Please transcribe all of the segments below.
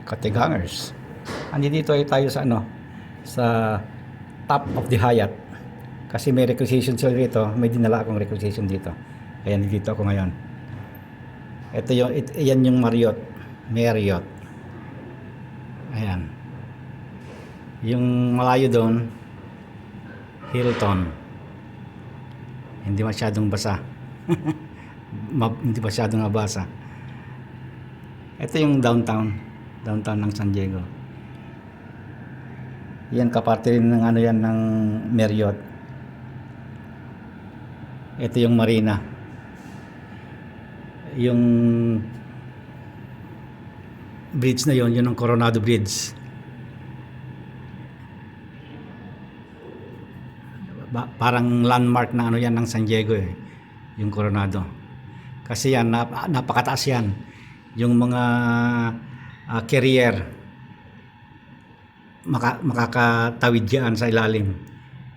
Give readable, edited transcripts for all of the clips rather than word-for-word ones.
Katigangers. Andito ay tayo sa sa top of the Hyatt. Kasi may requisition sila dito, may dinala akong requisition dito. Kaya nandito ako ngayon. Yan yung Marriott. Ayan. Yung malayo doon, Hilton. Hindi masyadong basa. Hindi masyadong nabasa. Ito yung downtown ng San Diego. Yan kaparte rin ng yan ng Marriott. Ito yung marina. Yung bridge na yun ang Coronado Bridge. Parang landmark na yan ng San Diego yung Coronado. Kasi yan napakataas yan. Yung mga carrier makakatawid yan sa ilalim.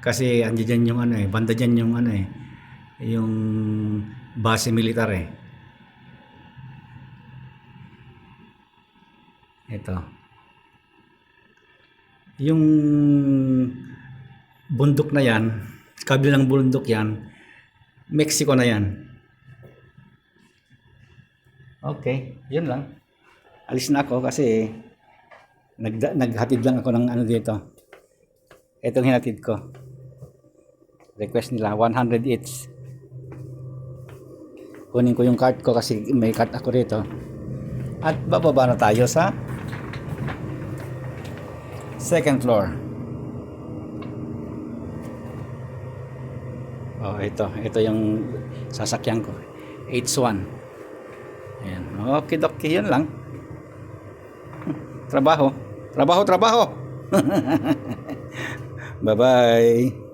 Kasi andiyan yung banda diyan yung yung base militar Ito. Yung bundok na yan, kabilang bundok yan, Mexico na yan. Okay, yun lang. Alis na ako kasi naghatid lang ako ng dito. Itong hinatid ko. Request nila, 100 each. Kunin ko yung card ko kasi may card ako rito. At bababa na tayo sa second floor. Oh, ito yung sasakyan ko. H1. Ayan. Okay, yun lang. Trabaho. Bye-bye.